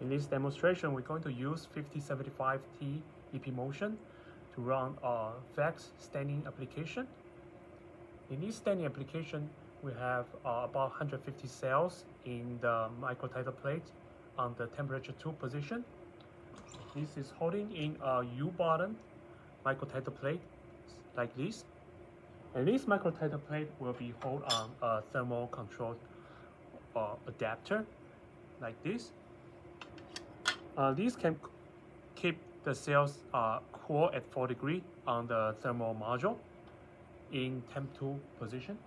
In this demonstration, we're going to use 5075T EP motion to run a VEX standing application. In this standing application, we have about 150 cells in the microtitle plate on the temperature 2 position. This is holding in a U-bottom microtitle plate like this. And this microtitle plate will be held on a thermal controlled adapter like this. These can keep the cells cool at 4 degrees on the thermal module in temp 2 position.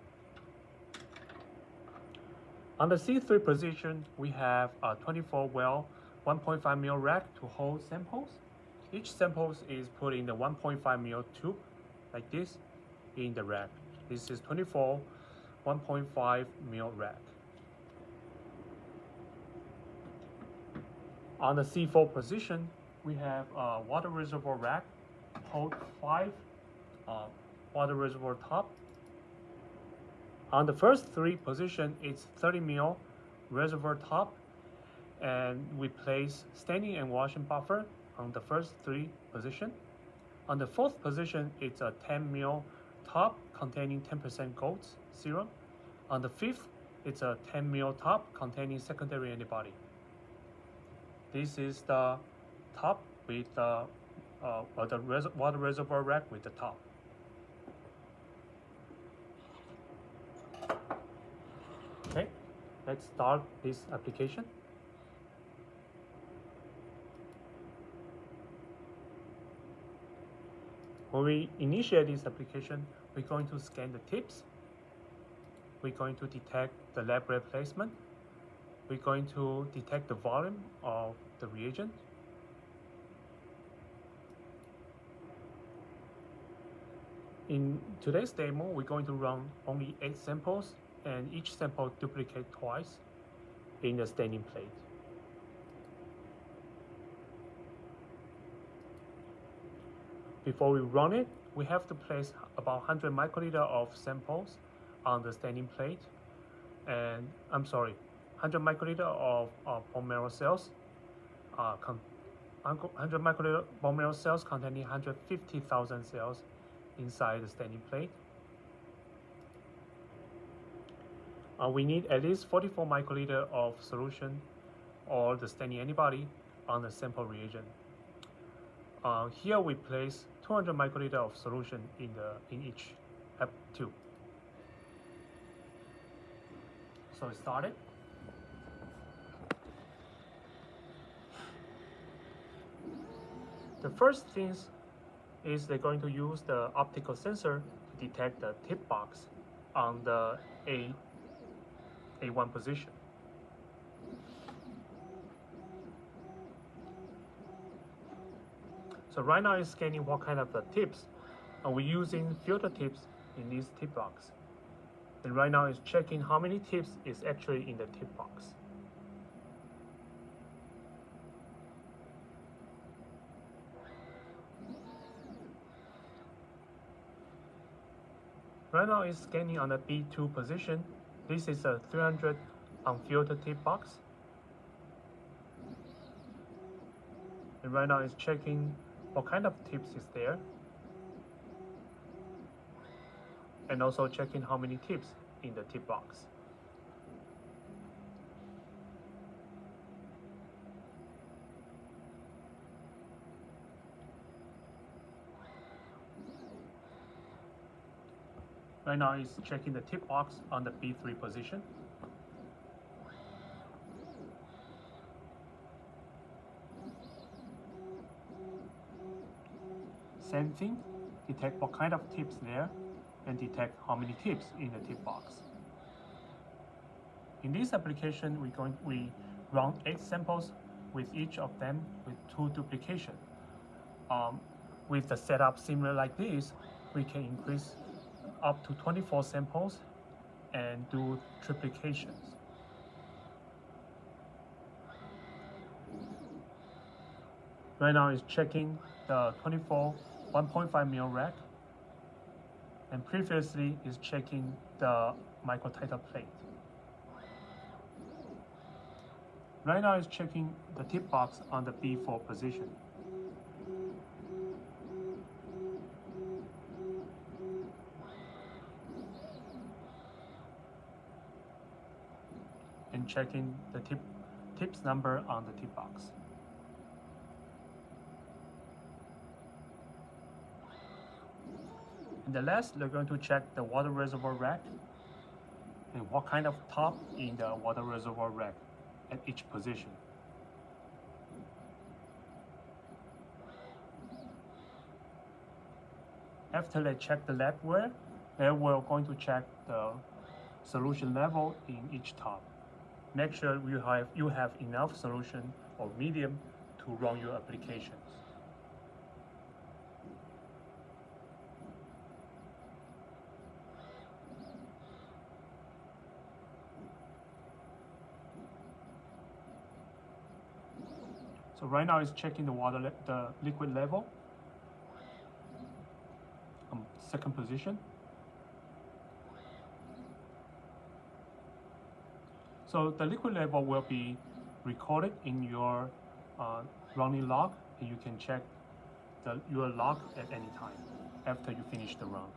On the C3 position, we have a 24 well 1.5 mil rack to hold samples. Each sample is put in the 1.5 mil tube like this in the rack. This is 24 1.5 mil rack. On the C4 position, we have a water reservoir rack, hold 5 water reservoir top. On the first 3 position, it's 30 mil reservoir top, and we place standing and washing buffer on the first 3 position. On the 4th position, it's a 10 mil top containing 10% gold serum. On the 5th, it's a 10 mil top containing secondary antibody. This is the top with the water reservoir rack with the top. Okay, let's start this application. When we initiate this application, we're going to scan the tips. We're going to detect the lab red placement. We're going to detect the volume of the reagent. In today's demo, we're going to run only 8 samples, and each sample duplicate twice in the standing plate. Before we run it, we have to place about 100 microliter of samples on the standing plate, and 100 microliter of bone marrow cells, 100 microliter bone marrow cells containing 150,000 cells inside the standing plate. We need at least 44 microliter of solution or the standing antibody on the sample reagent. Here we place 200 microliter of solution in each tube. So it started. The first things is they're going to use the optical sensor to detect the tip box on the A1 position. So right now it's scanning what kind of tips, and we're using filter tips in this tip box. And right now it's checking how many tips is actually in the tip box. Right now it's scanning on the B2 position. This is a 300 unfiltered tip box. And right now it's checking what kind of tips is there, and also checking how many tips in the tip box. Right now it's checking the tip box on the B3 position. Same thing, detect what kind of tips there, and detect how many tips in the tip box. In this application, we run 8 samples with each of them with 2 duplication. With the setup similar like this, we can increase up to 24 samples and do triplications. Right now it's checking the 24 1.5 mil rack, and previously is checking the microtitle plate. Right now it's checking the tip box on the B4 position. And checking the tips number on the tip box. And the last, we're going to check the water reservoir rack and what kind of top in the water reservoir rack at each position. After they check the labware, they will going to check the solution level in each top. Make sure you have enough solution or medium to run your applications. So right now it's checking the liquid level. Second position. So the liquid level will be recorded in your running log, and you can check your log at any time after you finish the run.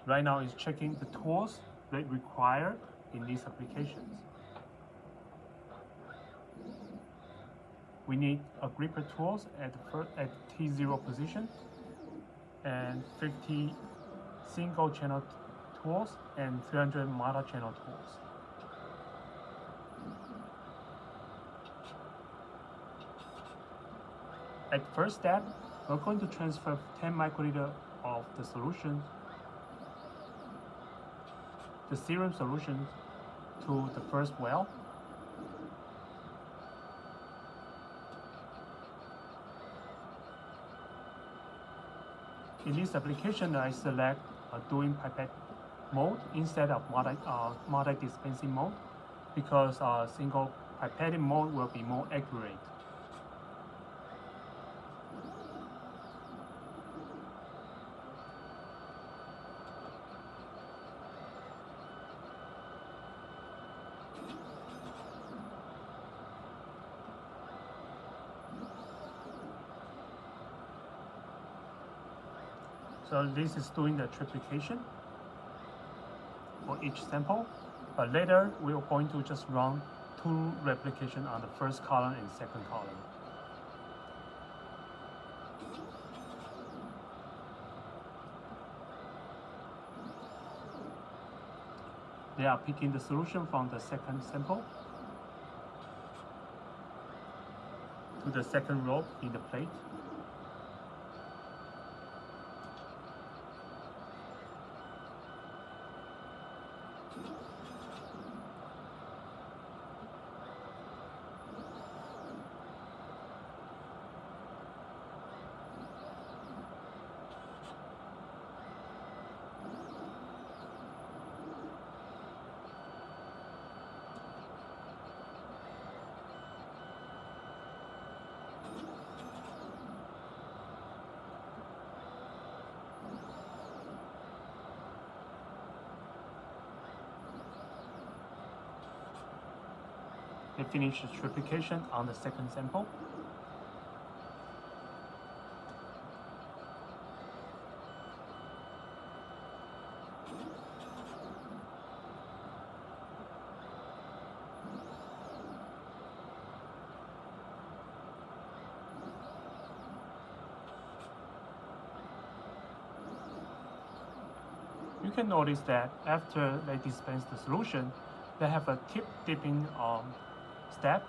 Right now it's checking the tools that required in these applications. We need a gripper tools at T0 position and 50 single channel tools and 300 multi-channel tools. At first step, we're going to transfer 10 microliter of the solution, the serum solution, to the first well. In this application, I select doing pipette mode instead of multi-dispensing mode because single pipetting mode will be more accurate. So this is doing the triplication for each sample, but later we are going to just run 2 replication on the first column and second column. They are picking the solution from the second sample to the second row in the plate. They finish the triplication on the second sample. You can notice that after they dispense the solution, they have a tip dipping step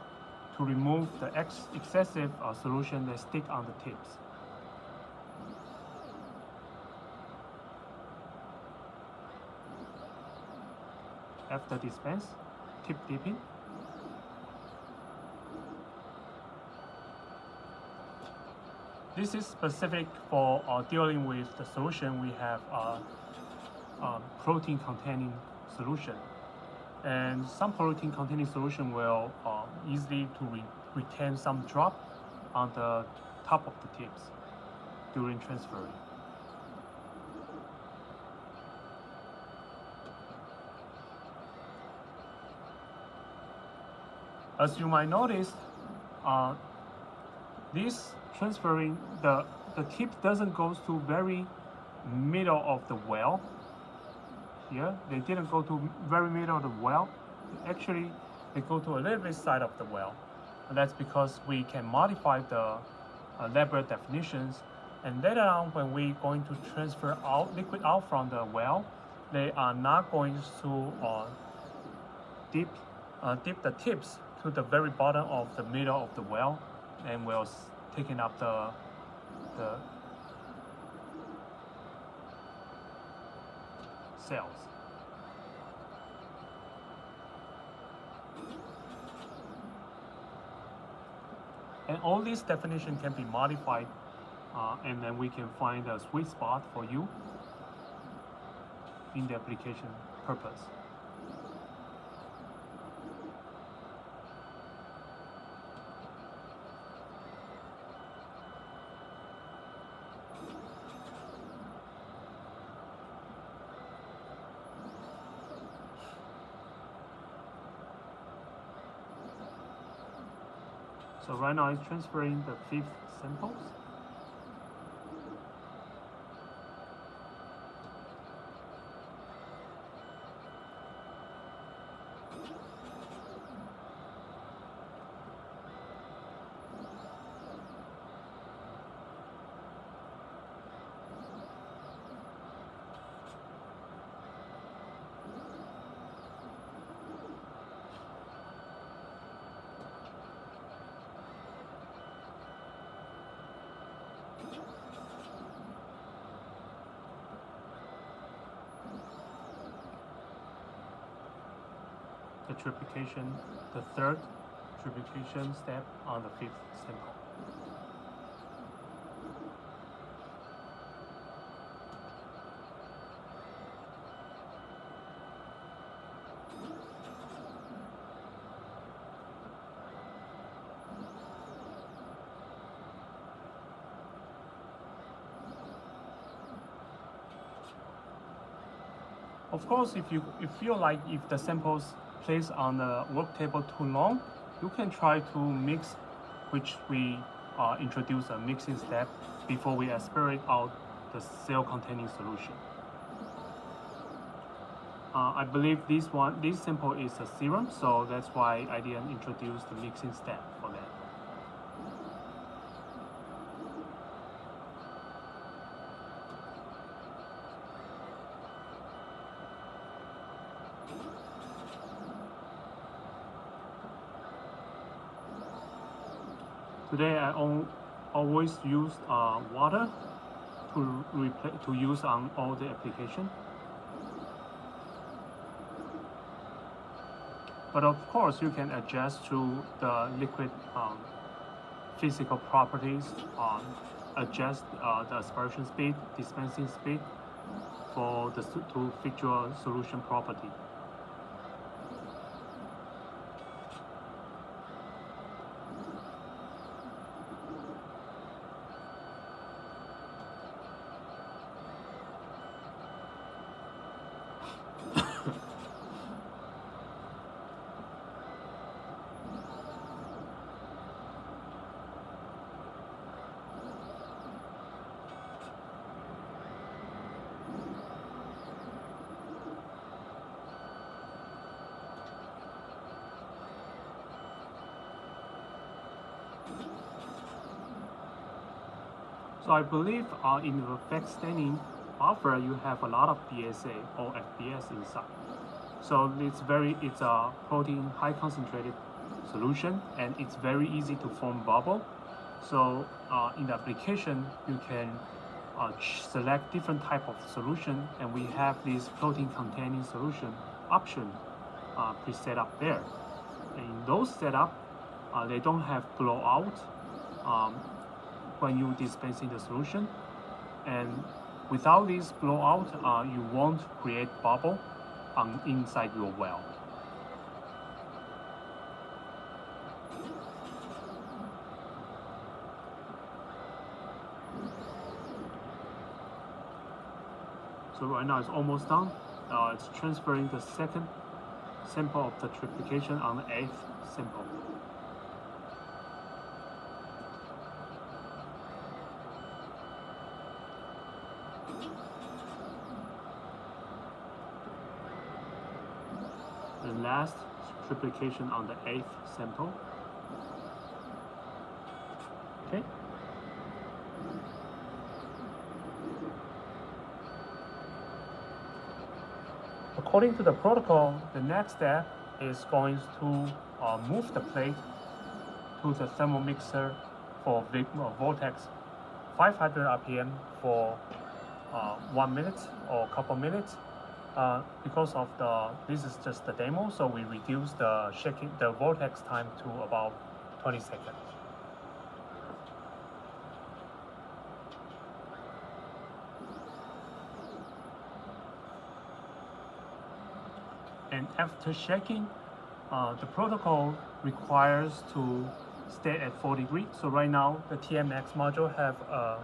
to remove the excessive solution that stick on the tips. After dispense, tip dipping. This is specific for dealing with the solution. We have protein containing solution. And some protein containing solution will easily retain some drop on the top of the tips during transferring. As you might notice, this transferring the tip doesn't go to very middle of the well. Here, they didn't go to very middle of the well. Actually, they go to a little bit side of the well. And that's because we can modify the label definitions. And later on, when we're going to transfer out liquid out from the well, they are not going to dip the tips to the very bottom of the middle of the well, and will taking up the cells. And all these definitions can be modified, and then we can find a sweet spot for you in the application purpose. So right now it's transferring the 5th samples. The triplication, the 3rd triplication step on the 5th sample. Of course, if you feel like if the samples placed on the work table too long, you can try to mix, which we introduce a mixing step before we aspirate out the cell containing solution. I believe this sample is a serum, so that's why I didn't introduce the mixing step for that. Today I always use water to use on all the application. But of course, you can adjust to the liquid physical properties, adjust the aspersion speed, dispensing speed to fit your solution property. So I believe in the fact staining buffer, you have a lot of BSA or FBS inside. So it's a protein high concentrated solution, and it's very easy to form bubble. So in the application, you can select different type of solution, and we have this protein containing solution option pre-set up there. And in those setup, they don't have blowout when you dispensing the solution, and without this blowout, you won't create bubble inside your well. So right now it's almost done. It's transferring the 2nd sample of the triplication on the 8th sample. The last triplication on the 8th sample. Okay. According to the protocol, the next step is going to move the plate to the thermal mixer for vortex 500 RPM for 1 minute or a couple minutes. Because of this is just the demo, so we reduce the vortex time to about 20 seconds. And after shaking, the protocol requires to stay at 4 degrees. So right now, the TMX module have a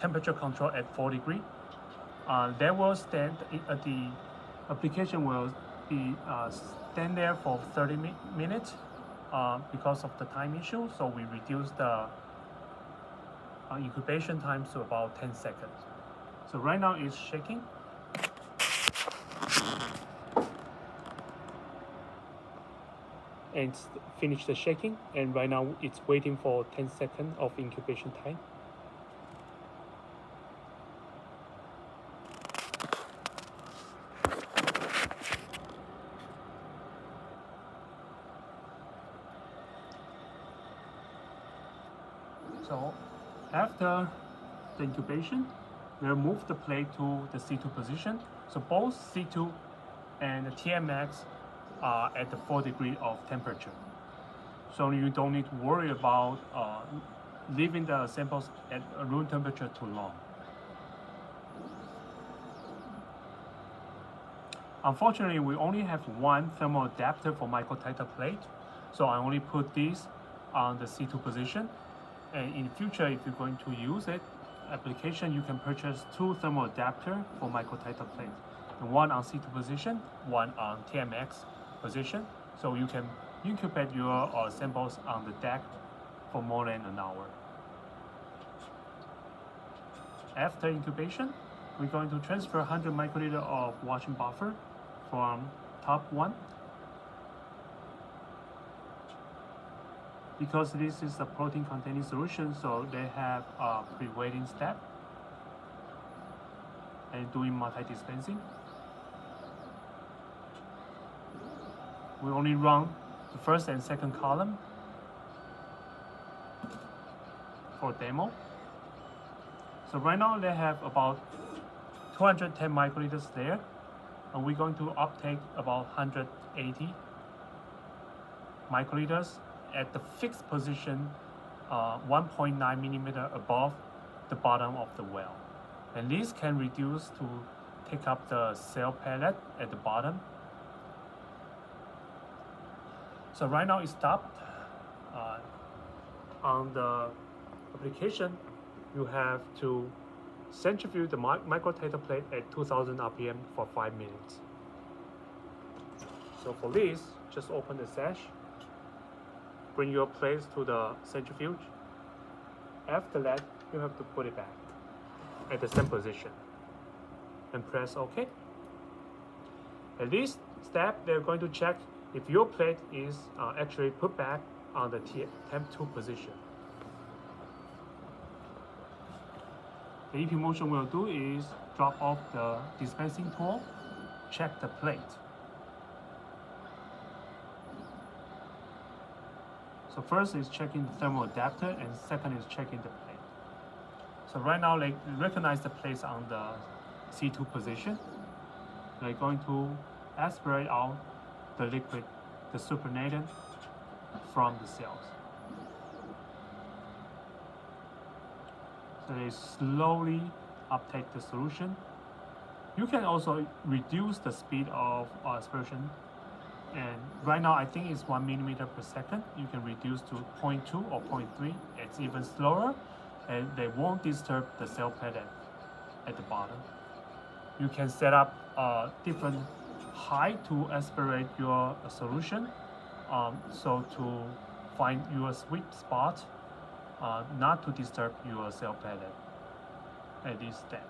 temperature control at 4 degrees. They will stand, the application will be stand there for 30 minutes because of the time issue. So we reduce the incubation time to about 10 seconds. So right now it's shaking. And finish the shaking, and right now it's waiting for 10 seconds of incubation time. So after the incubation, we'll move the plate to the C2 position. So both C2 and the TMX are at the 4 degrees of temperature. So you don't need to worry about leaving the samples at room temperature too long. Unfortunately, we only have one thermal adapter for microtighter plate. So I only put this on the C2 position. And in the future, if you're going to use it, application, you can purchase 2 thermal adapters for microtighter plate. And one on C2 position, one on TMX position, so you can incubate your samples on the deck for more than an hour. After incubation, we're going to transfer 100 microliter of washing buffer from top one. Because this is a protein containing solution, so they have a pre-weighting step and doing multi-dispensing. We only run the first and second column for demo. So right now they have about 210 microliters there, and we're going to uptake about 180 microliters at the fixed position 1.9 millimeter above the bottom of the well. And this can reduce to take up the cell pellet at the bottom. So right now it stopped. On the application, you have to centrifuge the microtighter plate at 2000 RPM for 5 minutes. So for this, just open the sash, bring your plate to the centrifuge. After that, you have to put it back at the same position and press OK. At this step, they're going to check if your plate is actually put back on the temp 2 position. The EP motion we'll do is drop off the dispensing tool, check the plate. So first is checking the thermal adapter, and second is checking the plate. So right now they recognize the place on the C2 position. They're going to aspirate out the liquid, the supernatant, from the cells. So they slowly uptake the solution. You can also reduce the speed of aspiration, and right now I think it's 1 millimeter per second. You can reduce to 0.2 or 0.3. It's even slower, and they won't disturb the cell pellet at the bottom. You can set up different high to aspirate your solution. So to find your sweet spot, not to disturb your cell palette at this step.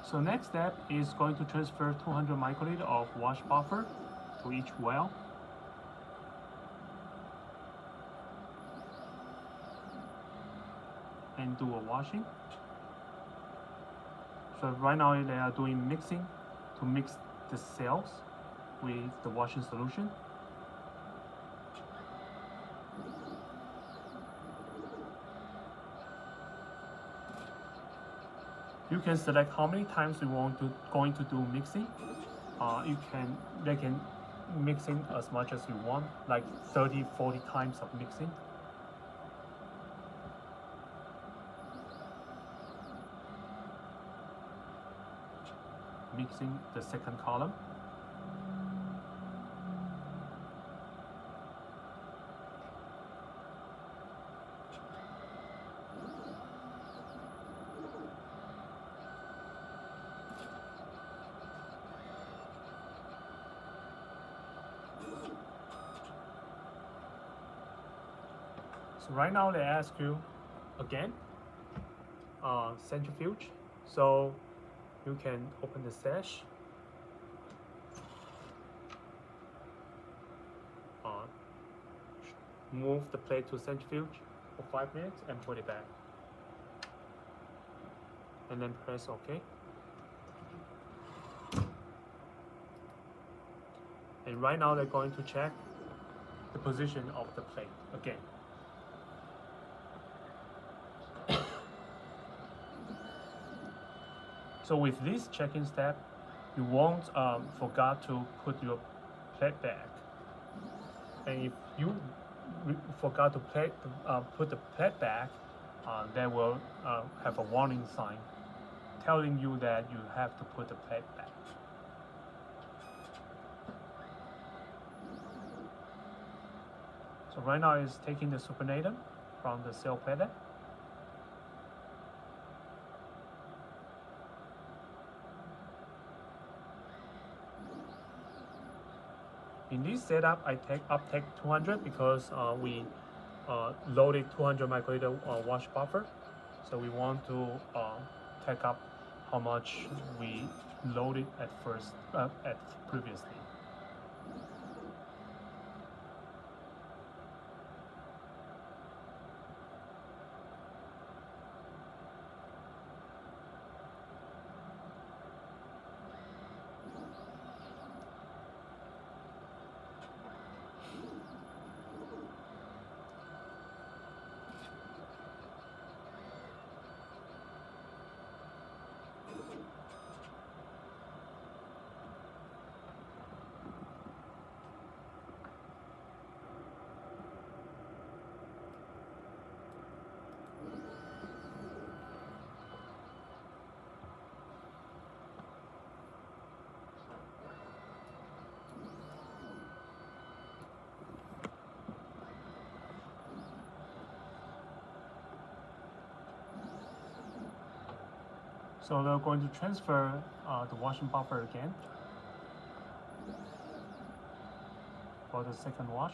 So next step is going to transfer 200 microliter of wash buffer to each well. And do a washing. So right now they are doing mixing to mix the cells with the washing solution. You can select how many times you want to going to do mixing. They can mixing as much as you want, like 30-40 times of mixing. Mixing the second column. So right now they ask you again, centrifuge. So you can open the sash, move the plate to centrifuge for 5 minutes and put it back. And then press OK. And right now they're going to check the position of the plate again. So with this checking step, you won't forget to put your plate back. And if you forgot to put the plate back, they will have a warning sign telling you that you have to put the plate back. So right now it's taking the supernatant from the cell palette. In this setup, I take uptake 200 because we loaded 200 microliter wash buffer. So we want to take up how much we loaded at previously. So they're going to transfer the washing buffer again for the second wash.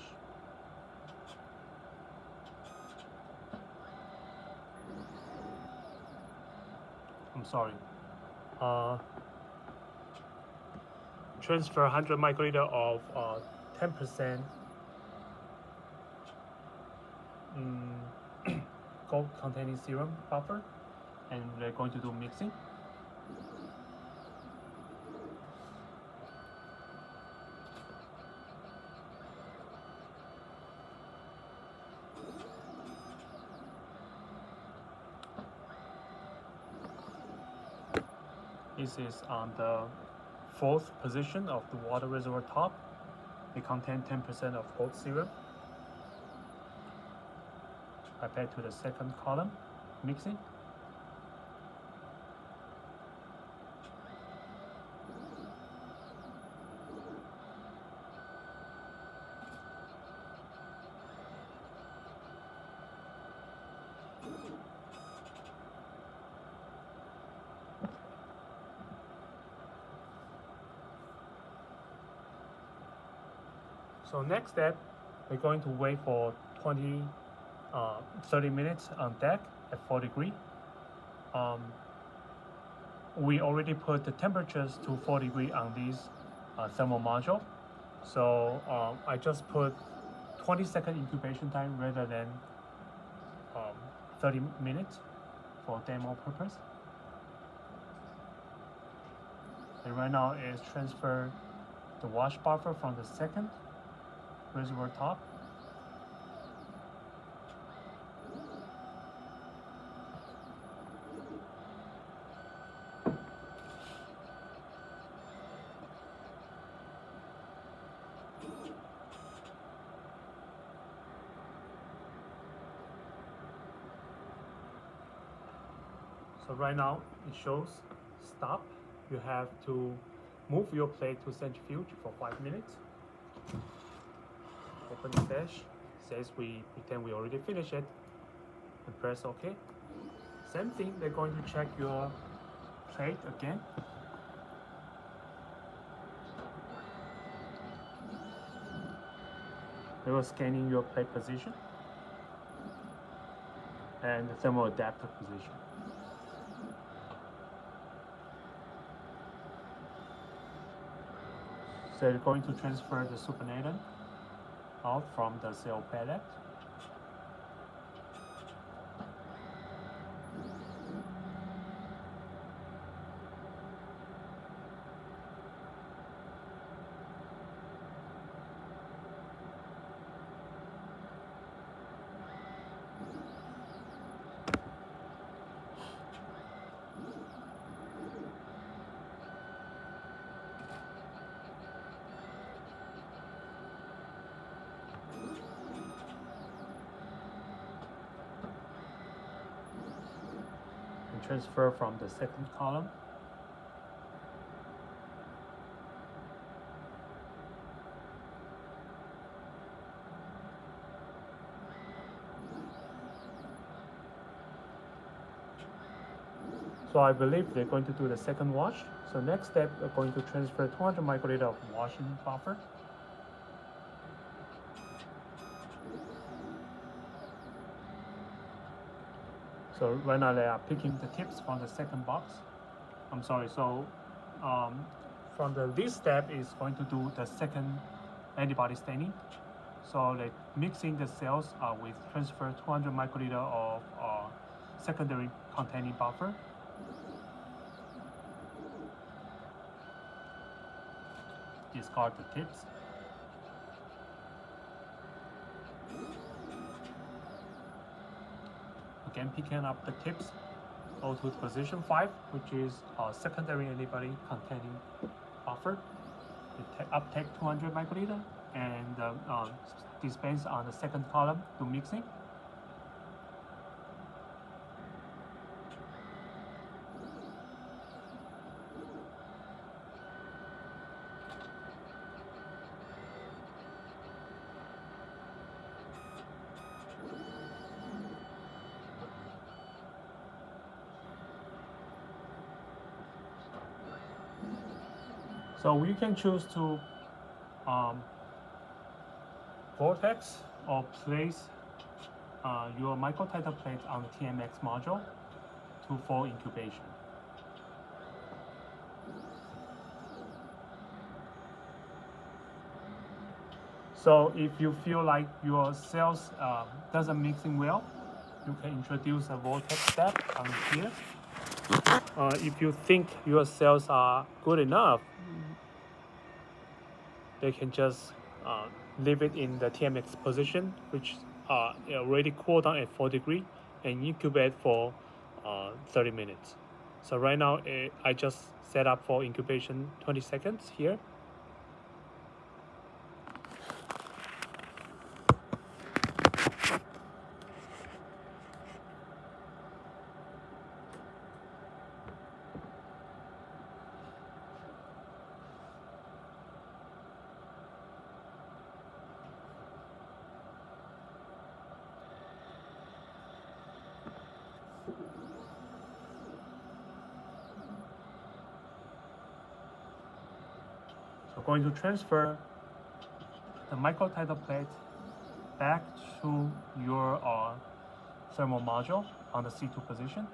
I'm sorry. Transfer 100 microliter of 10% gold containing serum buffer, and we're going to do mixing. This is on the 4th position of the water reservoir top. They contain 10% of gold serum. Back to the second column, mixing. So next step, we're going to wait for 30 minutes on deck at 4 degree. We already put the temperatures to 4 degree on this thermal module. So I just put 20-second incubation time rather than 30 minutes for demo purpose. And right now it's transfer the wash buffer from the second reservoir top. So right now it shows stop. You have to move your plate to centrifuge for 5 minutes. Open the dash, says we pretend we already finished it, and press OK. Same thing, they're going to check your plate again. They were scanning your plate position and the thermal adapter position. So you're going to transfer the supernatant out from the cell pallet. Transfer from the second column. So I believe they're going to do the second wash. So next step, we're going to transfer 200 microliter of washing buffer. So right now they are picking the tips from the second box. I'm sorry, so from this step is going to do the second antibody staining. So they mixing the cells with transfer 200 microliter of secondary containing buffer. Discard the tips. Again, picking up the tips, go to position 5, which is secondary antibody containing buffer. Uptake 200 microliter and dispense on the second column to mixing. So we can choose to vortex or place your microtiter plate on the TMX module to for incubation. So if you feel like your cells doesn't mixing well, you can introduce a vortex step on here. If you think your cells are good enough, they can just leave it in the TMX position, which already cooled down at 4 degrees, and incubate for 30 minutes. So right now I just set up for incubation 20 seconds here. So going to transfer the micro title plate back to your thermal module on the C2 position.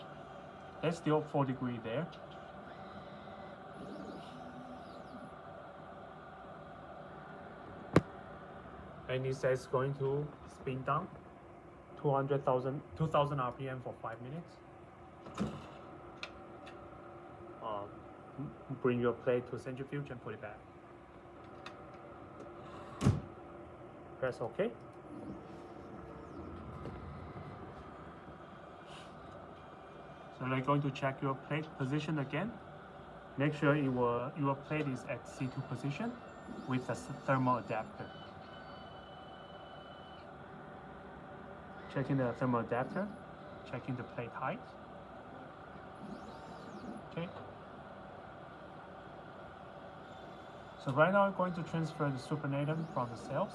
It's still 4 degrees there. And it says going to spin down 2000 RPM for 5 minutes. Bring your plate to centrifuge and put it back. Press OK. So you're going to check your plate position again. Make sure your plate is at C2 position with the thermal adapter. Checking the thermal adapter, checking the plate height. Okay. So right now I'm going to transfer the supernatant from the cells.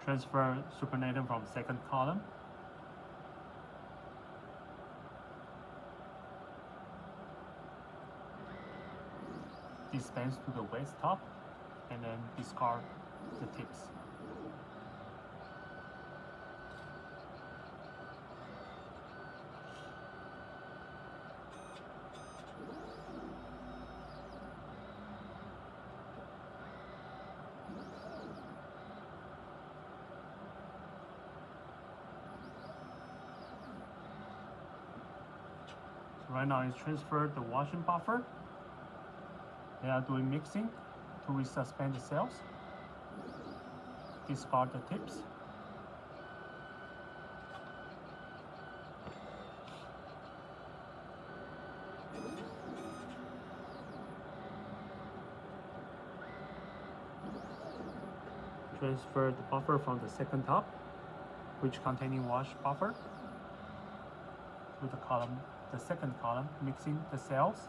Transfer supernatant from second column. Dispense to the waste top and then discard the tips. Right now it's transferred the washing buffer. They are doing mixing to resuspend the cells. Discard the tips. Transfer the buffer from the second top, which containing wash buffer, to the second column, mixing the cells.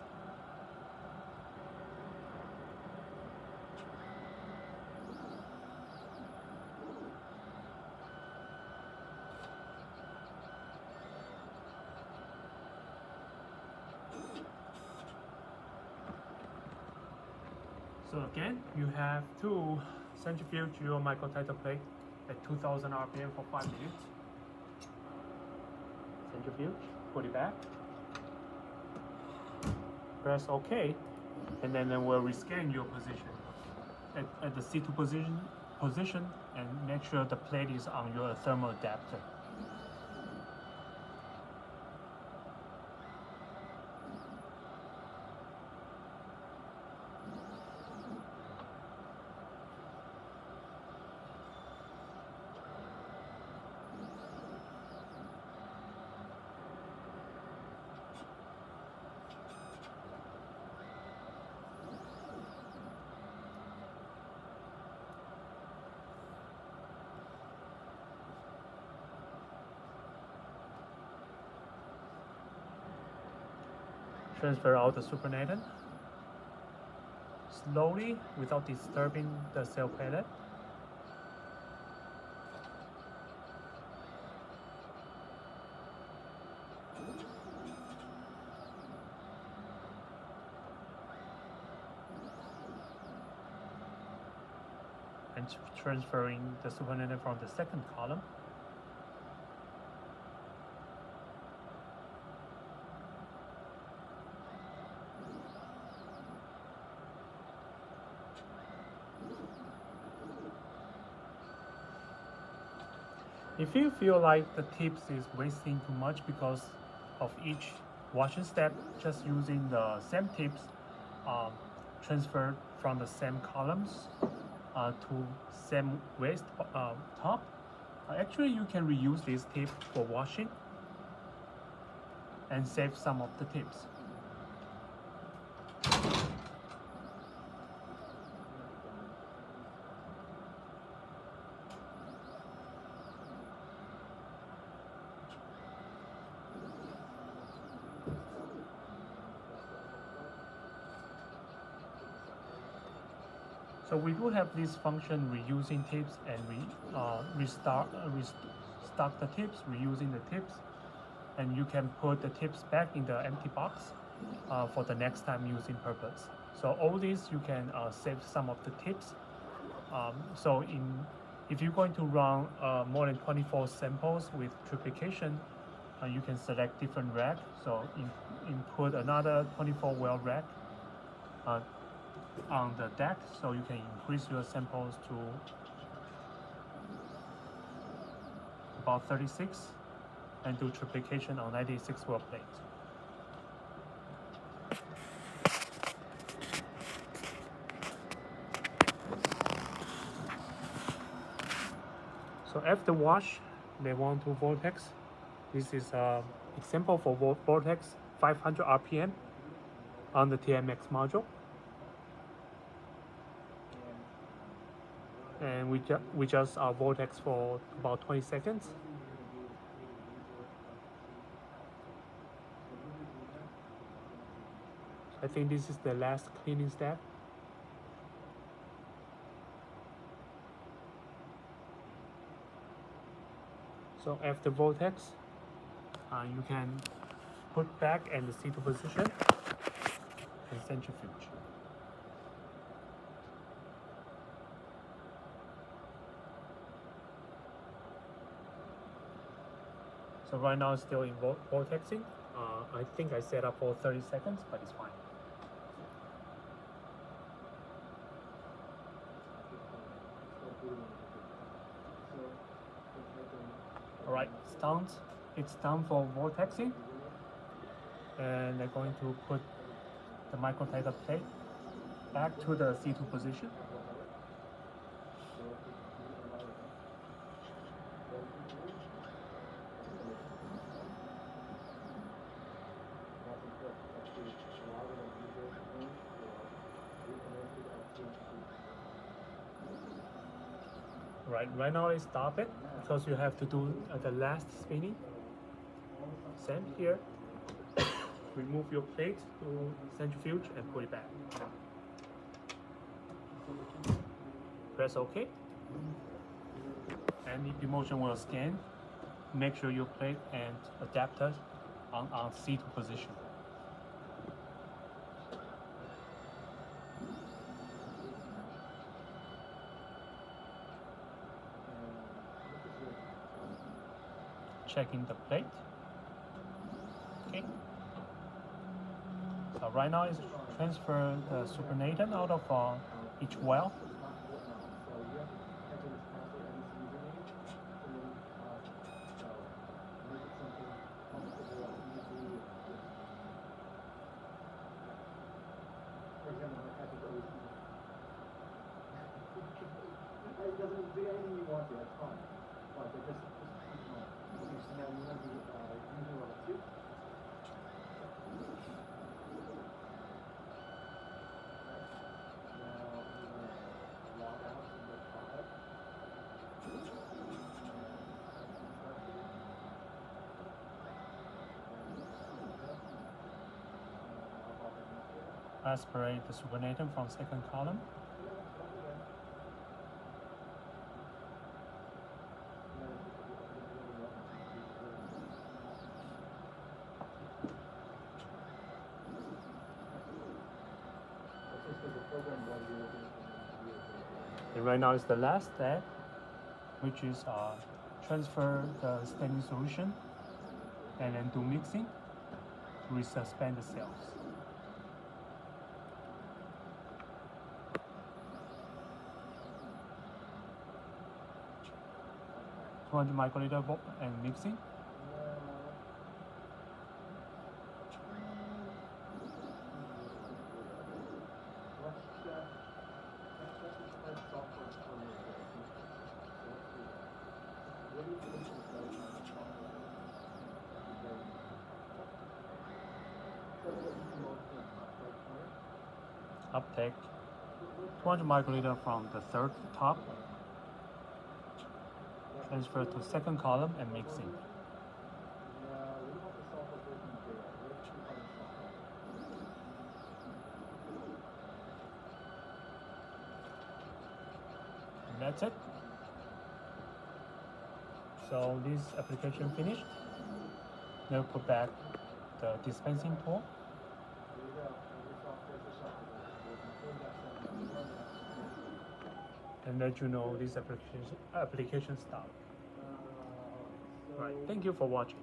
So again, you have to centrifuge your micro title plate at 2000 RPM for 5 minutes. Centrifuge, put it back. Press OK, and then we'll rescan your position at the C2 position and make sure the plate is on your thermal adapter. Transfer out the supernatant slowly without disturbing the cell pellet. And transferring the supernatant from the second column. If you feel like the tips is wasting too much because of each washing step, just using the same tips transferred from the same columns to same waste top. Actually, you can reuse this tip for washing. and save some of the tips. So we do have this function reusing tips and restock the tips, reusing the tips, and you can put the tips back in the empty box for the next time using purpose. So all this you can save some of the tips. If you're going to run more than 24 samples with triplication, you can select different rack. So input another 24 well rack on the deck, so you can increase your samples to about 36 and do triplication on 96 well plates. So after wash, they want to vortex. This is an example for vortex 500 RPM on the TMX module. And we just vortex for about 20 seconds. I think this is the last cleaning step. So after vortex, you can put back in the C2 position and centrifuge. So right now it's still in vortexing. I think I set up for 30 seconds, but it's fine. Alright, it's done for vortexing. And they're going to put the microtizer plate back to the C2 position. Right now I stop it because you have to do the last spinning. Same here. Remove your plate to centrifuge and put it back. Press OK. And the motion will scan. Make sure your plate and adapter on C2 position. Checking the plate. Okay. So right now is transfer the supernatant out of each well. It doesn't do anything you want to, that's fine. But just Aspirate the supernatant from second column. And right now is the last step, which is transfer the staining solution and then do mixing to resuspend the cells. 200 microliter and mixing. Uptake 200 microliter from the third top. Transfer to second column and mixing. And that's it. So this application finished. Now put back the dispensing tool. And let you know this application stopped. Right. Thank you for watching.